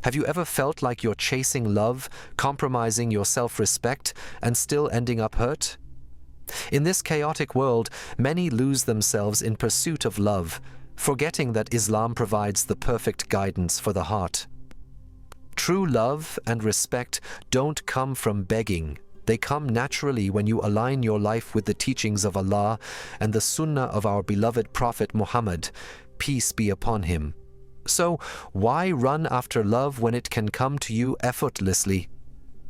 Have you ever felt like you're chasing love, compromising your self-respect, and still ending up hurt? In this chaotic world, many lose themselves in pursuit of love, forgetting that Islam provides the perfect guidance for the heart. True love and respect don't come from begging. They come naturally when you align your life with the teachings of Allah and the Sunnah of our beloved Prophet Muhammad, peace be upon him. So, why run after love when it can come to you effortlessly?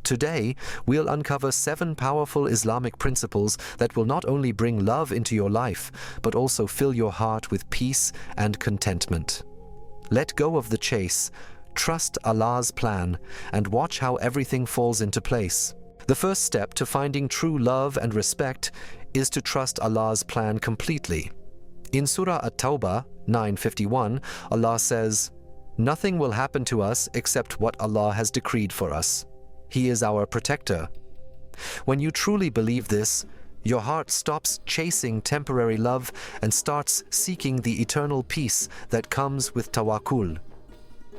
Today, we'll uncover 7 powerful Islamic principles that will not only bring love into your life, but also fill your heart with peace and contentment. Let go of the chase, trust Allah's plan, and watch how everything falls into place. The first step to finding true love and respect is to trust Allah's plan completely. In Surah At-Tawbah 9:51, Allah says, "Nothing will happen to us except what Allah has decreed for us. He is our protector." When you truly believe this, your heart stops chasing temporary love and starts seeking the eternal peace that comes with tawakkul.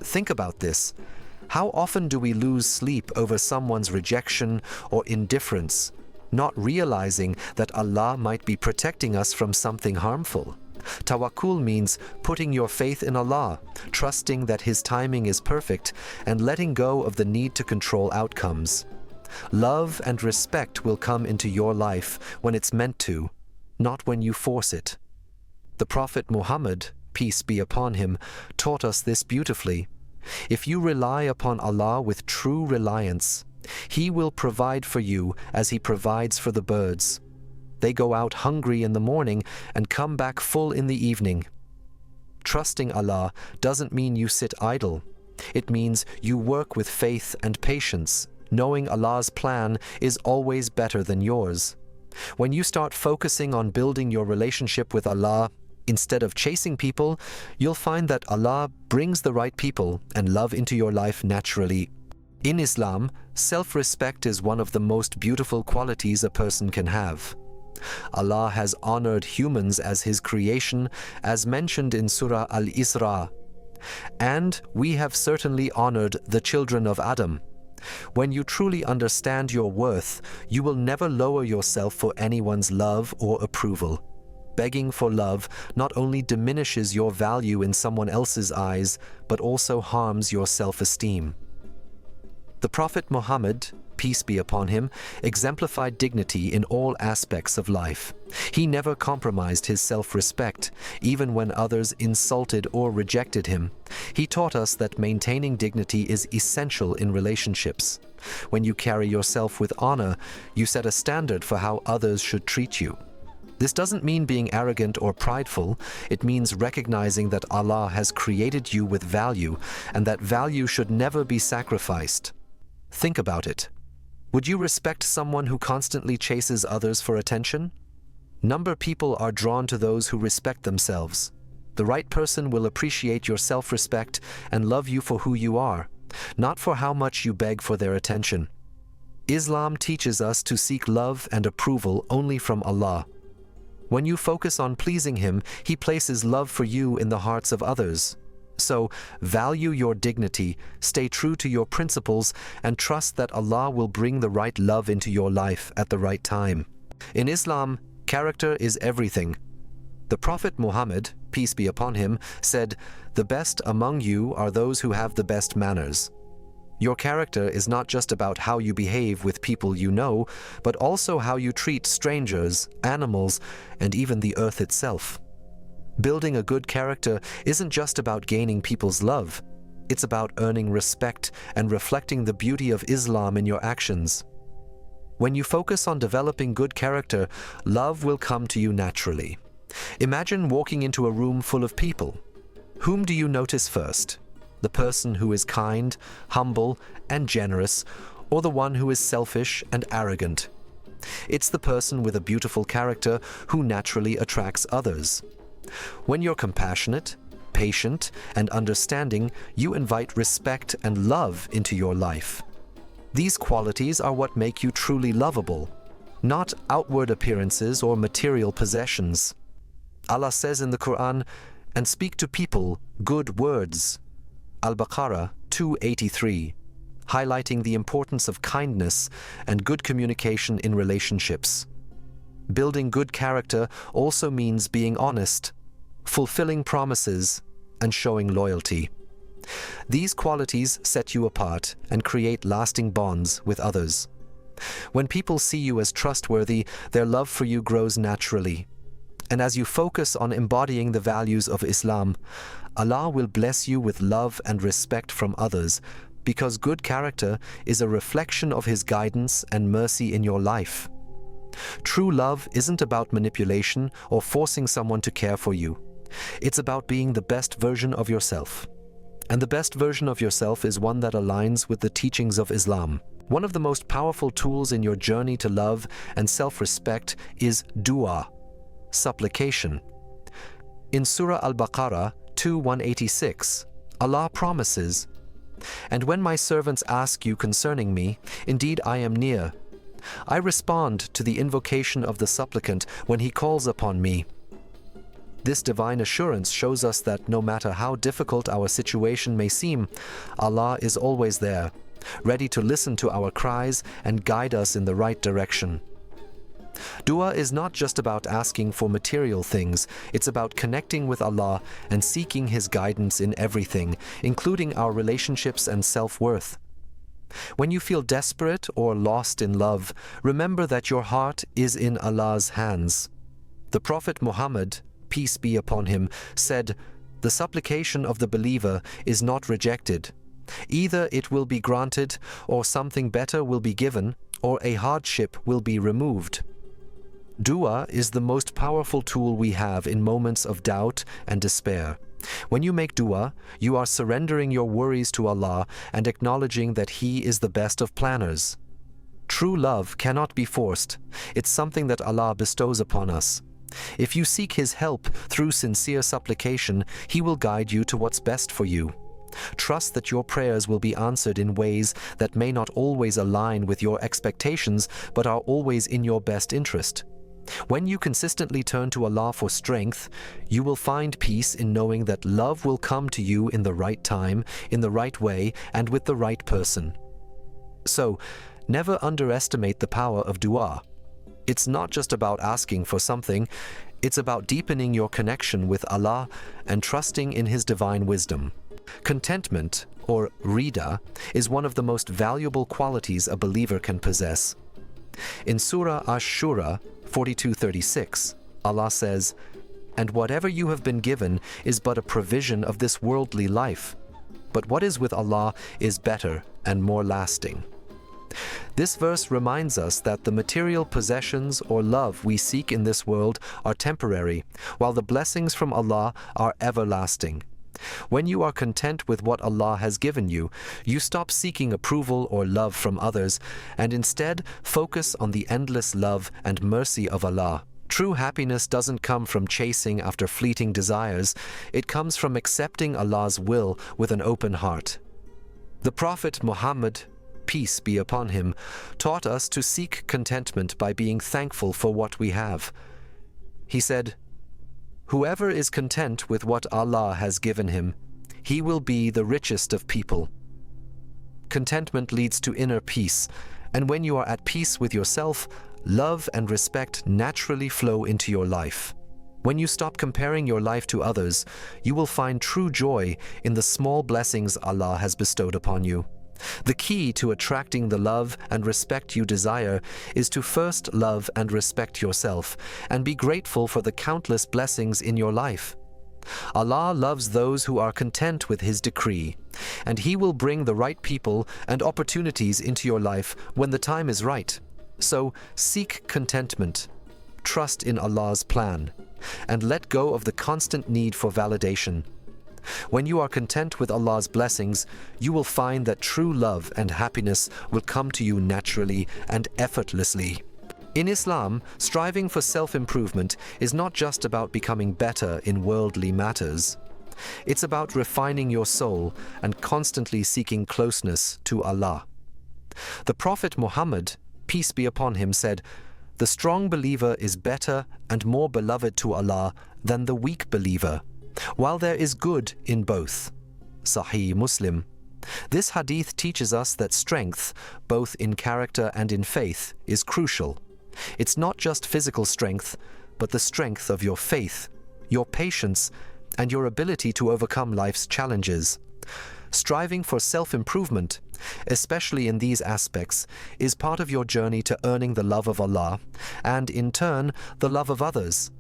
Think about this. How often do we lose sleep over someone's rejection or indifference, not realizing that Allah might be protecting us from something harmful? Tawakkul means putting your faith in Allah, trusting that His timing is perfect, and letting go of the need to control outcomes. Love and respect will come into your life when it's meant to, not when you force it. The Prophet Muhammad, peace be upon him, taught us this beautifully. If you rely upon Allah with true reliance, He will provide for you as He provides for the birds. They go out hungry in the morning and come back full in the evening. Trusting Allah doesn't mean you sit idle. It means you work with faith and patience, knowing Allah's plan is always better than yours. When you start focusing on building your relationship with Allah, instead of chasing people, you'll find that Allah brings the right people and love into your life naturally. In Islam, self-respect is one of the most beautiful qualities a person can have. Allah has honored humans as His creation, as mentioned in Surah Al-Isra. And we have certainly honored the children of Adam. When you truly understand your worth, you will never lower yourself for anyone's love or approval. Begging for love not only diminishes your value in someone else's eyes, but also harms your self-esteem. The Prophet Muhammad, peace be upon him, exemplified dignity in all aspects of life. He never compromised his self-respect, even when others insulted or rejected him. He taught us that maintaining dignity is essential in relationships. When you carry yourself with honor, you set a standard for how others should treat you. This doesn't mean being arrogant or prideful. It means recognizing that Allah has created you with value, and that value should never be sacrificed. Think about it. Would you respect someone who constantly chases others for attention? People are drawn to those who respect themselves. The right person will appreciate your self-respect and love you for who you are, not for how much you beg for their attention. Islam teaches us to seek love and approval only from Allah. When you focus on pleasing Him, He places love for you in the hearts of others. So, value your dignity, stay true to your principles, and trust that Allah will bring the right love into your life at the right time. In Islam, character is everything. The Prophet Muhammad, peace be upon him, said, "The best among you are those who have the best manners." Your character is not just about how you behave with people you know, but also how you treat strangers, animals, and even the earth itself. Building a good character isn't just about gaining people's love. It's about earning respect and reflecting the beauty of Islam in your actions. When you focus on developing good character, love will come to you naturally. Imagine walking into a room full of people. Whom do you notice first? The person who is kind, humble, and generous, or the one who is selfish and arrogant? It's the person with a beautiful character who naturally attracts others. When you're compassionate, patient, and understanding, you invite respect and love into your life. These qualities are what make you truly lovable, not outward appearances or material possessions. Allah says in the Quran, "And speak to people good words." Al-Baqarah 283, highlighting the importance of kindness and good communication in relationships. Building good character also means being honest, fulfilling promises, and showing loyalty. These qualities set you apart and create lasting bonds with others. When people see you as trustworthy, their love for you grows naturally. And as you focus on embodying the values of Islam, Allah will bless you with love and respect from others, because good character is a reflection of His guidance and mercy in your life. True love isn't about manipulation or forcing someone to care for you. It's about being the best version of yourself. And the best version of yourself is one that aligns with the teachings of Islam. One of the most powerful tools in your journey to love and self-respect is dua, supplication. In Surah Al-Baqarah 2:186, Allah promises, "And when my servants ask you concerning me, indeed I am near. I respond to the invocation of the supplicant when he calls upon me." This divine assurance shows us that no matter how difficult our situation may seem, Allah is always there, ready to listen to our cries and guide us in the right direction. Dua is not just about asking for material things, it's about connecting with Allah and seeking His guidance in everything, including our relationships and self-worth. When you feel desperate or lost in love, remember that your heart is in Allah's hands. The Prophet Muhammad, peace be upon him, said, "The supplication of the believer is not rejected. Either it will be granted, or something better will be given, or a hardship will be removed." Dua is the most powerful tool we have in moments of doubt and despair. When you make dua, you are surrendering your worries to Allah and acknowledging that He is the best of planners. True love cannot be forced. It's something that Allah bestows upon us. If you seek His help through sincere supplication, He will guide you to what's best for you. Trust that your prayers will be answered in ways that may not always align with your expectations, but are always in your best interest. When you consistently turn to Allah for strength, you will find peace in knowing that love will come to you in the right time, in the right way, and with the right person. So, never underestimate the power of dua. It's not just about asking for something, it's about deepening your connection with Allah and trusting in His divine wisdom. Contentment, or rida, is one of the most valuable qualities a believer can possess. In Surah Ash-Shura 42:36, Allah says, "And whatever you have been given is but a provision of this worldly life, but what is with Allah is better and more lasting." This verse reminds us that the material possessions or love we seek in this world are temporary, while the blessings from Allah are everlasting. When you are content with what Allah has given you, you stop seeking approval or love from others, and instead focus on the endless love and mercy of Allah. True happiness doesn't come from chasing after fleeting desires, it comes from accepting Allah's will with an open heart. The Prophet Muhammad, peace be upon him, taught us to seek contentment by being thankful for what we have. He said, "Whoever is content with what Allah has given him, he will be the richest of people." Contentment leads to inner peace, and when you are at peace with yourself, love and respect naturally flow into your life. When you stop comparing your life to others, you will find true joy in the small blessings Allah has bestowed upon you. The key to attracting the love and respect you desire is to first love and respect yourself, and be grateful for the countless blessings in your life. Allah loves those who are content with His decree, and He will bring the right people and opportunities into your life when the time is right. So seek contentment, trust in Allah's plan, and let go of the constant need for validation. When you are content with Allah's blessings, you will find that true love and happiness will come to you naturally and effortlessly. In Islam, striving for self-improvement is not just about becoming better in worldly matters. It's about refining your soul and constantly seeking closeness to Allah. The Prophet Muhammad, peace be upon him, said, "The strong believer is better and more beloved to Allah than the weak believer, while there is good in both." Sahih Muslim. This hadith teaches us that strength, both in character and in faith, is crucial. It's not just physical strength, but the strength of your faith, your patience, and your ability to overcome life's challenges. Striving for self-improvement, especially in these aspects, is part of your journey to earning the love of Allah, and in turn, the love of others.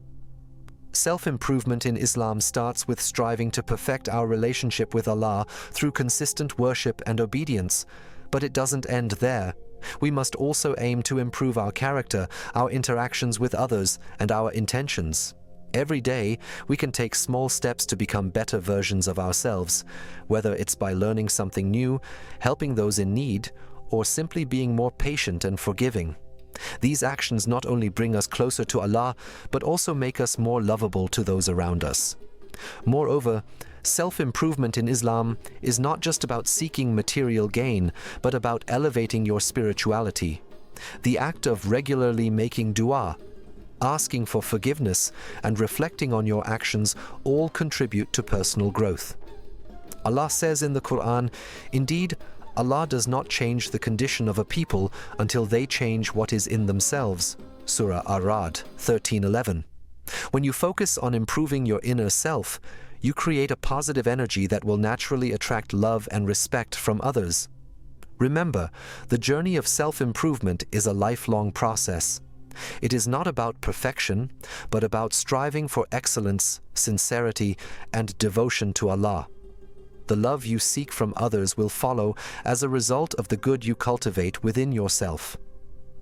Self-improvement in Islam starts with striving to perfect our relationship with Allah through consistent worship and obedience, but it doesn't end there. We must also aim to improve our character, our interactions with others, and our intentions. Every day, we can take small steps to become better versions of ourselves, whether it's by learning something new, helping those in need, or simply being more patient and forgiving. These actions not only bring us closer to Allah, but also make us more lovable to those around us. Moreover, self-improvement in Islam is not just about seeking material gain, but about elevating your spirituality. The act of regularly making dua, asking for forgiveness, and reflecting on your actions all contribute to personal growth. Allah says in the Quran, "Indeed, Allah does not change the condition of a people until they change what is in themselves." Surah Ar-Ra'd 13:11. When you focus on improving your inner self, you create a positive energy that will naturally attract love and respect from others. Remember, the journey of self-improvement is a lifelong process. It is not about perfection, but about striving for excellence, sincerity, and devotion to Allah. The love you seek from others will follow as a result of the good you cultivate within yourself.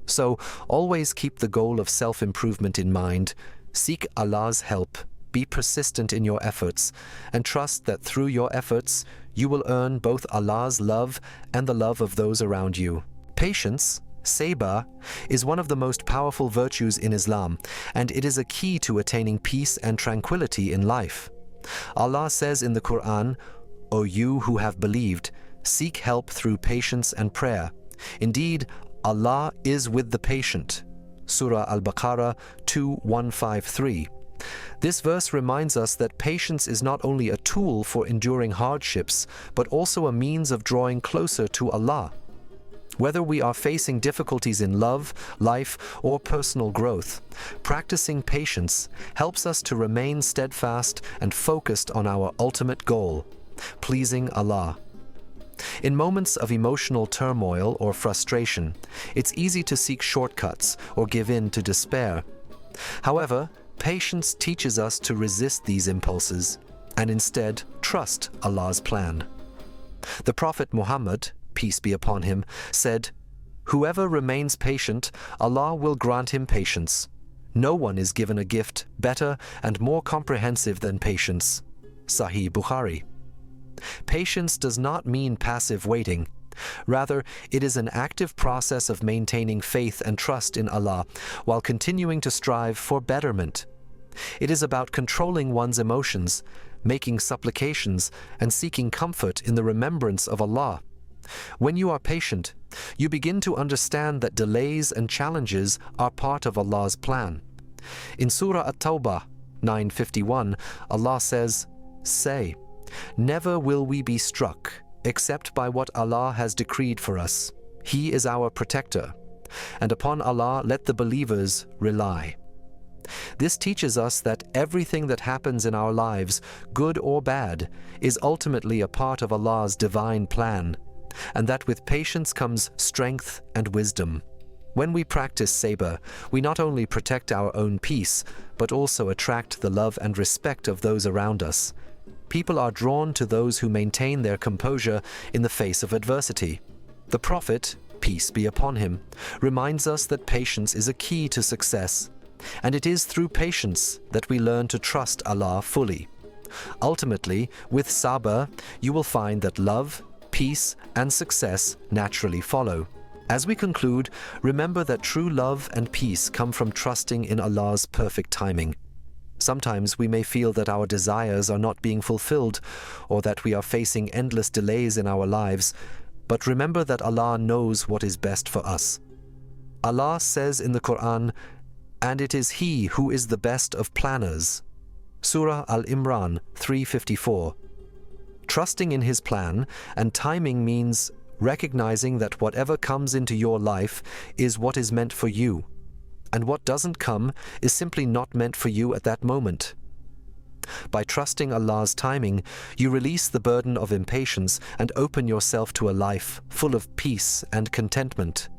So, always keep the goal of self-improvement in mind, seek Allah's help, be persistent in your efforts, and trust that through your efforts, you will earn both Allah's love and the love of those around you. Patience, sabr, is one of the most powerful virtues in Islam, and it is a key to attaining peace and tranquility in life. Allah says in the Quran, "O you who have believed, seek help through patience and prayer. Indeed, Allah is with the patient." Surah Al-Baqarah 2:153. This verse reminds us that patience is not only a tool for enduring hardships, but also a means of drawing closer to Allah. Whether we are facing difficulties in love, life, or personal growth, practicing patience helps us to remain steadfast and focused on our ultimate goal, pleasing Allah. In moments of emotional turmoil or frustration, it's easy to seek shortcuts or give in to despair. However, patience teaches us to resist these impulses and instead trust Allah's plan. The Prophet Muhammad, peace be upon him, said, "Whoever remains patient, Allah will grant him patience. No one is given a gift better and more comprehensive than patience." Sahih Bukhari. Patience does not mean passive waiting. Rather, it is an active process of maintaining faith and trust in Allah while continuing to strive for betterment. It is about controlling one's emotions, making supplications, and seeking comfort in the remembrance of Allah. When you are patient, you begin to understand that delays and challenges are part of Allah's plan. In Surah At-Tawbah 9:51, Allah says, "Say, never will we be struck except by what Allah has decreed for us. He is our protector, and upon Allah let the believers rely." This teaches us that everything that happens in our lives, good or bad, is ultimately a part of Allah's divine plan, and that with patience comes strength and wisdom. When we practice sabr, we not only protect our own peace, but also attract the love and respect of those around us. People are drawn to those who maintain their composure in the face of adversity. The Prophet, peace be upon him, reminds us that patience is a key to success, and it is through patience that we learn to trust Allah fully. Ultimately, with sabr, you will find that love, peace, and success naturally follow. As we conclude, remember that true love and peace come from trusting in Allah's perfect timing. Sometimes we may feel that our desires are not being fulfilled, or that we are facing endless delays in our lives, but remember that Allah knows what is best for us. Allah says in the Quran, "And it is He who is the best of planners." Surah Al-Imran 3:54. Trusting in His plan and timing means recognizing that whatever comes into your life is what is meant for you, and what doesn't come is simply not meant for you at that moment. By trusting Allah's timing, you release the burden of impatience and open yourself to a life full of peace and contentment.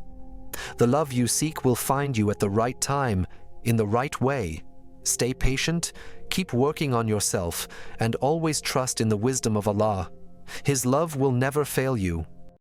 The love you seek will find you at the right time, in the right way. Stay patient, keep working on yourself, and always trust in the wisdom of Allah. His love will never fail you.